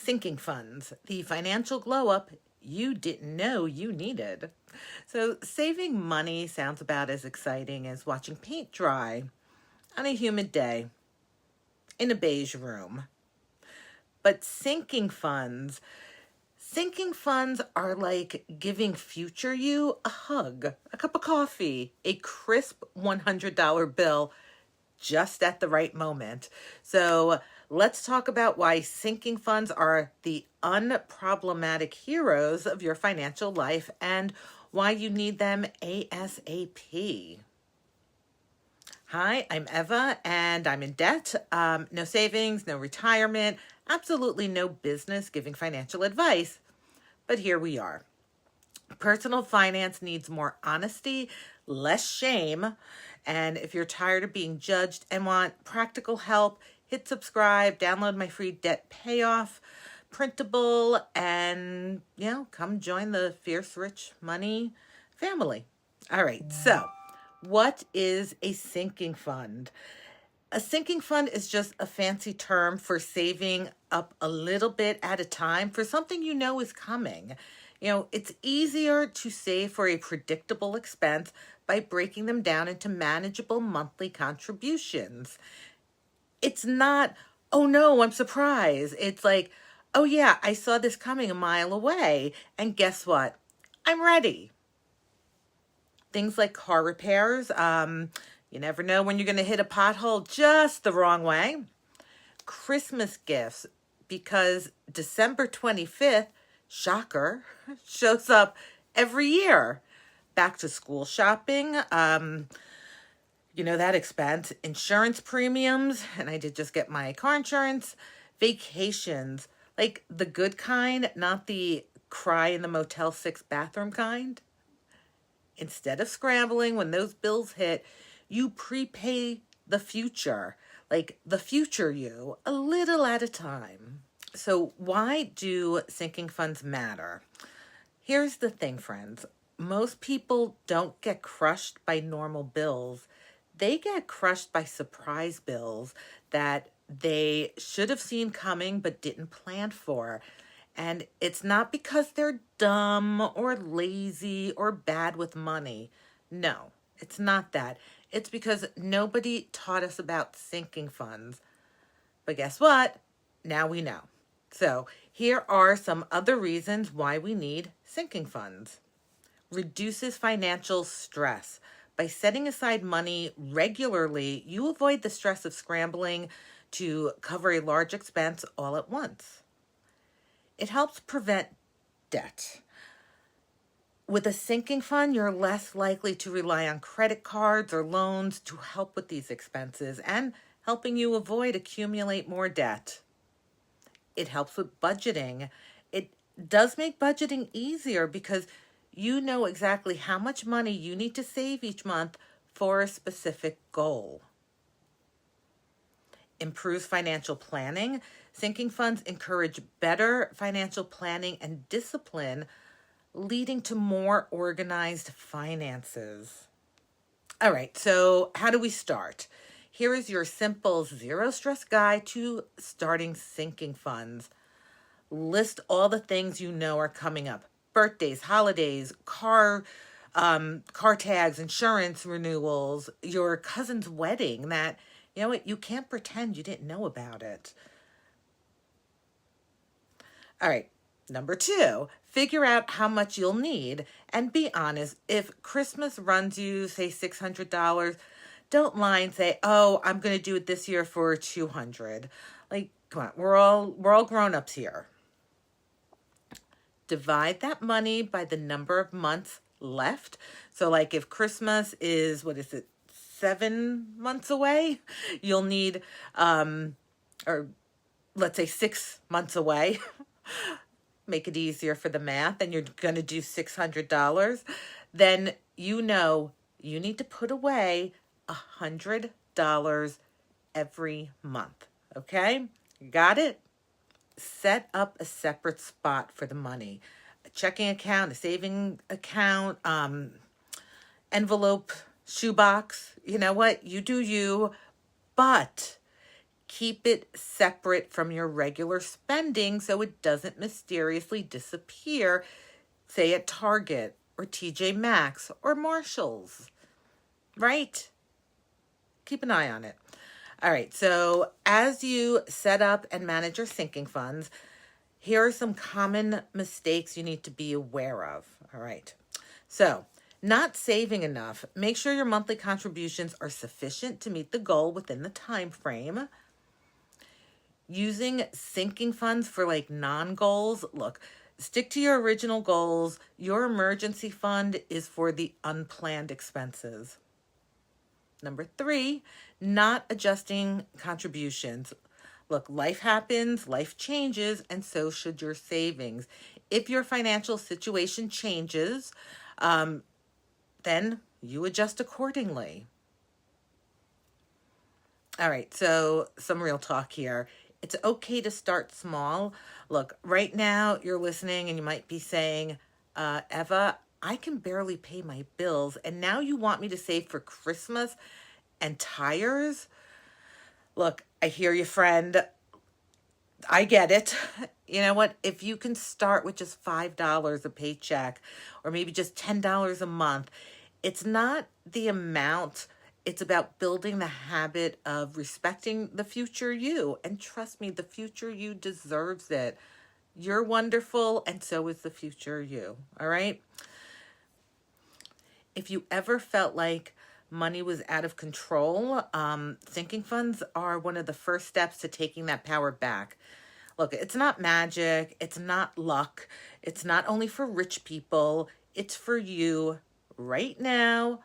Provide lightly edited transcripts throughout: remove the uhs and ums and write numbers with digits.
Sinking funds, the financial glow up you didn't know you needed. So, saving money sounds about as exciting as watching paint dry on a humid day in a beige room. But sinking funds are like giving future you a hug, a cup of coffee, a crisp $100 bill just at the right moment. So let's talk about why sinking funds are the unproblematic heroes of your financial life and why you need them ASAP. Hi, I'm Eva, and I'm in debt. No savings, no retirement, absolutely no business giving financial advice. But here we are. Personal finance needs more honesty, less shame. And if you're tired of being judged and want practical help, hit subscribe, download my free debt payoff printable, and, come join the Fierce Rich Money family. All right, so what is a sinking fund? A sinking fund is just a fancy term for saving up a little bit at a time for something you know is coming. It's easier to save for a predictable expense by breaking them down into manageable monthly contributions. It's not, oh no, I'm surprised. It's like, oh yeah, I saw this coming a mile away. And guess what? I'm ready. Things like car repairs. You never know when you're going to hit a pothole just the wrong way. Christmas gifts, because December 25th, shocker, shows up every year. Back to school shopping, that expense. Insurance premiums, and I did just get my car insurance. Vacations, like the good kind, not the cry in the Motel 6 bathroom kind. Instead of scrambling when those bills hit, you prepay the future, like the future you, a little at a time. So why do sinking funds matter? Here's the thing, friends. Most people don't get crushed by normal bills. They get crushed by surprise bills that they should have seen coming but didn't plan for. And it's not because they're dumb or lazy or bad with money. No, it's not that. It's because nobody taught us about sinking funds. But guess what? Now we know. So here are some other reasons why we need sinking funds. Reduces financial stress. By setting aside money regularly, you avoid the stress of scrambling to cover a large expense all at once. It helps prevent debt. With a sinking fund, you're less likely to rely on credit cards or loans to help with these expenses and helping you avoid accumulate more debt. It helps with budgeting. It does make budgeting easier because you know exactly how much money you need to save each month for a specific goal. Improves financial planning. Sinking funds encourage better financial planning and discipline, leading to more organized finances. All right, so how do we start? Here is your simple zero-stress guide to starting sinking funds. List all the things you know are coming up. Birthdays, holidays, car tags, insurance renewals, your cousin's wedding that, you can't pretend you didn't know about it. All right, number 2, figure out how much you'll need and be honest. If Christmas runs you, say, $600, don't lie and say, oh, I'm going to do it this year for $200. Like, come on, we're all grown-ups here. Divide that money by the number of months left. So like if Christmas is, 7 months away, you'll need, or let's say 6 months away. Make it easier for the math, and you're going to do $600. Then you need to put away $100 every month. Okay? Got it? Set up a separate spot for the money. A checking account, a saving account, envelope, shoebox. You know what? You do you, but Keep it separate from your regular spending so it doesn't mysteriously disappear, say at Target or TJ Maxx or Marshall's, right? Keep an eye on it. All right, so as you set up and manage your sinking funds, here are some common mistakes you need to be aware of. All right, so not saving enough. Make sure your monthly contributions are sufficient to meet the goal within the time frame. Using sinking funds for like non-goals. Look, stick to your original goals. Your emergency fund is for the unplanned expenses. Number 3, not adjusting contributions. Look, life happens, life changes, and so should your savings. If your financial situation changes, then you adjust accordingly. All right, so some real talk here. It's okay to start small. Look, right now you're listening and you might be saying, Eva, I can barely pay my bills, and now you want me to save for Christmas and tires? Look, I hear you, friend. I get it. You know what? If you can start with just $5 a paycheck or maybe just $10 a month, it's not the amount. It's about building the habit of respecting the future you. And trust me, the future you deserves it. You're wonderful, and so is the future you. All right? If you ever felt like money was out of control, sinking funds are one of the first steps to taking that power back. Look, it's not magic. It's not luck. It's not only for rich people. It's for you right now,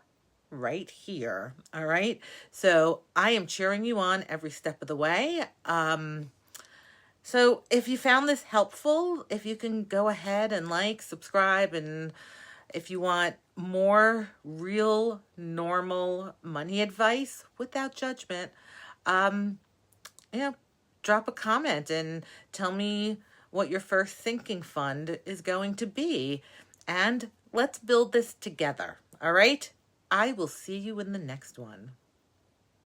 right here. All right? So I am cheering you on every step of the way. So if you found this helpful, if you can go ahead and like, subscribe, and if you want more real, normal money advice without judgment, drop a comment and tell me what your first sinking fund is going to be. And let's build this together. All right? I will see you in the next one.